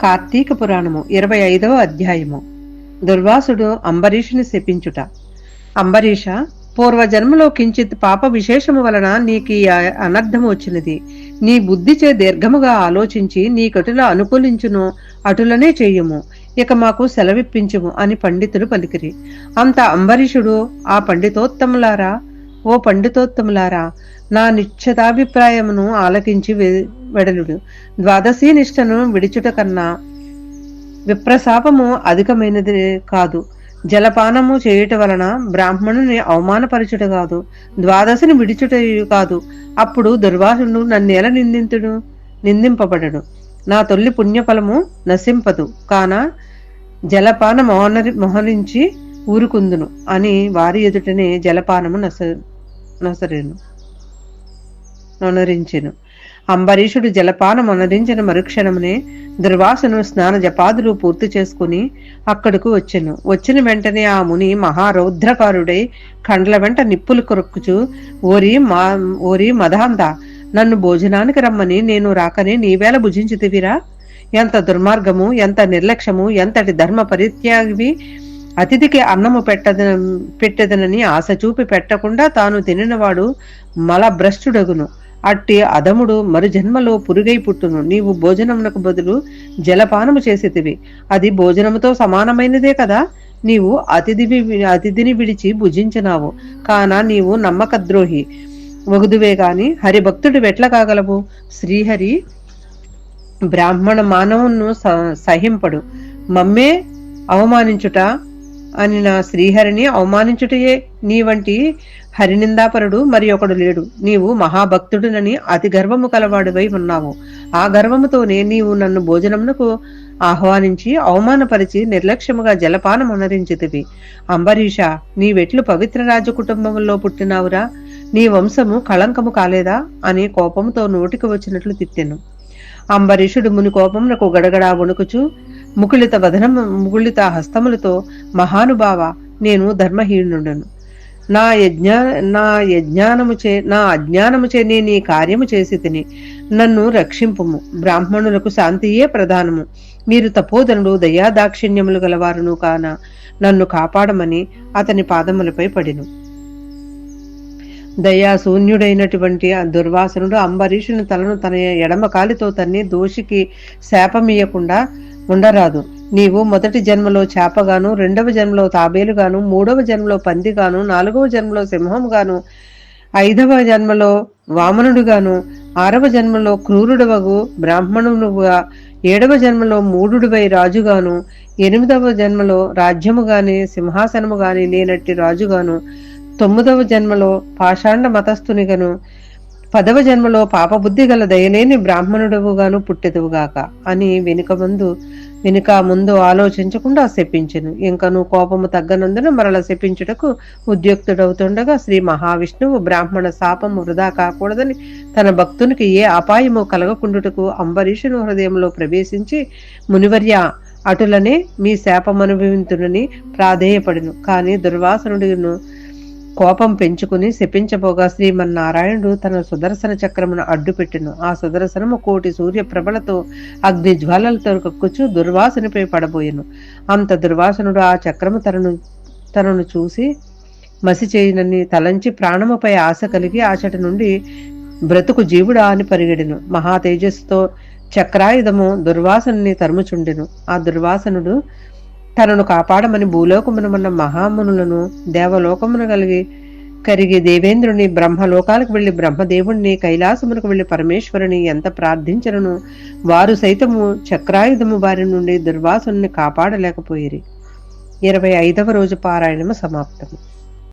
కార్తీక పురాణము 25వ అధ్యాయము. దుర్వాసుడు అంబరీషుని శపించుట. అంబరీష, పూర్వజన్మలో కించిత్ పాప విశేషము వలన నీకు ఈ అనర్థము వచ్చినది. నీ బుద్ధిచే దీర్ఘముగా ఆలోచించి నీకటుల అనుకూలించును అటులనే చెయ్యము. ఇక మాకు సెలవిప్పించుము అని పండితులు పలికిరి. అంత అంబరీషుడు, ఆ ఓ పండితోత్తములారా, నా నిశ్చితాభిప్రాయమును ఆలకించి వెడలుడు. ద్వాదశీ నిష్టను విడిచుట కన్నా విప్రశాపము అధికమైనది కాదు. జలపానము చేయుట వలన బ్రాహ్మణుని అవమానపరచుట కాదు, ద్వాదశిని విడిచుట కాదు. అప్పుడు దుర్వాసుడు నన్నేల నిందింపబడడు. నా తొల్లి పుణ్యఫలము నశింపదు కాన జలపాన మోహరించి ఊరుకుందును అని వారి ఎదుటనే జలపానము నొనరించెను. అంబరీషుడు జలపానం అనరించిన మరుక్షణమునే దుర్వాసును స్నాన జపాదులు పూర్తి చేసుకుని అక్కడకు వచ్చెను. వచ్చిన వెంటనే ఆ ముని మహారౌద్రకారుడై కండ్ల వెంట నిప్పులు కొరుక్కుచు, ఓరి మదాంత, నన్ను భోజనానికి రమ్మని నేను రాకనే నీవేళ భుజించితివిరా? ఎంత దుర్మార్గము, ఎంత నిర్లక్ష్యము, ఎంతటి ధర్మ పరిత్యాగివి! అతిథికి అన్నము పెట్టదనని ఆశ చూపి పెట్టకుండా తాను తినినవాడు మలభ్రష్టుడగును. అట్టి అధముడు మరు జన్మలో పురుగై పుట్టును. నీవు భోజనమునకు బదులు జలపానము చేసేతివి. అది భోజనముతో సమానమైనదే కదా. నీవు అతిథిని విడిచి భుజించినావు కాన నీవు నమ్మకద్రోహి వగుదువే గాని హరిభక్తుడు వెట్ల కాగలవు? శ్రీహరి బ్రాహ్మణ మానవును సహింపడు. మమ్మే అవమానించుట అని నా శ్రీహరిని అవమానించుటయే. నీ వంటి హరినిందాపరుడు మరి ఒకడు లేడు. నీవు మహాభక్తుడునని అతి గర్వము కలవాడివై ఉన్నావు. ఆ గర్వముతోనే నీవు నన్ను భోజనమునకు ఆహ్వానించి అవమానపరిచి నిర్లక్ష్యముగా జలపానం అనరించితివి. అంబరీష, నీవెట్లు పవిత్ర రాజ కుటుంబంలో పుట్టినావురా? నీ వంశము కళంకము కాలేదా అని కోపముతో నోటికి వచ్చినట్లు తిట్టెను. అంబరీషుడు ముని కోపమునకు గడగడా వణుకుచు ముకుళిత హస్తములతో, మహానుభావ, నేను ధర్మహీనుడను. నా అజ్ఞానముచే నేను ఈ కార్యము చేసి తిని నన్ను రక్షింపుము. బ్రాహ్మణులకు శాంతియే ప్రధానము. మీరు తపోధనుడు, దయాదాక్షిణ్యములు గలవారును కాన నన్ను కాపాడమని అతని పాదములపై పడిను. దయాశూన్యుడైనటువంటి దుర్వాసనుడు అంబరీషుని తలను తన ఎడమ కాలితో తన్ని దోషికి శాపమీయకుండా ఉండరాదు. నీవు మొదటి జన్మలో చేపగాను, రెండవ జన్మలో తాబేలుగాను, మూడవ జన్మలో పందిగాను, నాలుగవ జన్మలో సింహంగాను, 5వ జన్మలో వామనుడుగాను, 6వ జన్మలో క్రూరుడవగు బ్రాహ్మణుడుగా, 7వ జన్మలో మూఢుడివై రాజుగాను, 8వ జన్మలో రాజ్యము గాని సింహాసనము గాని లేనట్టి రాజుగాను, 9వ జన్మలో పాషాండ మతస్థునిగను, 10వ జన్మలో పాపబుద్ధి గల దయలేని బ్రాహ్మణుడవుగాను పుట్టెదువుగాక అని వెనుక ముందు ఆలోచించకుండా శపించెను. ఇంకను కోపము తగ్గనందున మరల శపించుటకు ఉద్యుక్తుడవుతుండగా శ్రీ మహావిష్ణువు బ్రాహ్మణ శాపము వృధా కాకూడదని తన భక్తునికి ఏ అపాయము కలగకుండుటకు అంబరీషుని హృదయంలో ప్రవేశించి, మునివర్య, అటులనే మీ శాపమనుభవింతునని ప్రాధేయపడిను. కాని దుర్వాసనుడిను కోపం పెంచుకుని శపించబోగా శ్రీమన్నారాయణుడు తన సుదర్శన చక్రమును అడ్డుపెట్టెను. ఆ సుదర్శనము కోటి సూర్య ప్రభలతో అగ్ని జ్వాలలతో కక్కుచు దుర్వాసునిపై పడబోయెను. అంత దుర్వాసనుడు ఆ చక్రము తనను చూసి మసి చేయనని తలంచి ప్రాణముపై ఆశ కలిగి ఆచట నుండి బ్రతుకు జీవుడా అని పరిగెడెను. మహా తేజస్సుతో చక్రాయుధము దుర్వాసనుని తరుముచుండెను. ఆ దుర్వాసనుడు తనను కాపాడమని భూలోకమునమన్న మహామునులను, దేవలోకమును కరిగి దేవేంద్రుని, బ్రహ్మలోకాలకు వెళ్లి బ్రహ్మదేవుణ్ణి, కైలాసమునకు వెళ్లి పరమేశ్వరుని ఎంత ప్రార్థించరను వారు సైతము చక్రాయుధము బారి నుండి దుర్వాసుని కాపాడలేకపోయిరి. 25వ రోజు పారాయణము సమాప్తము.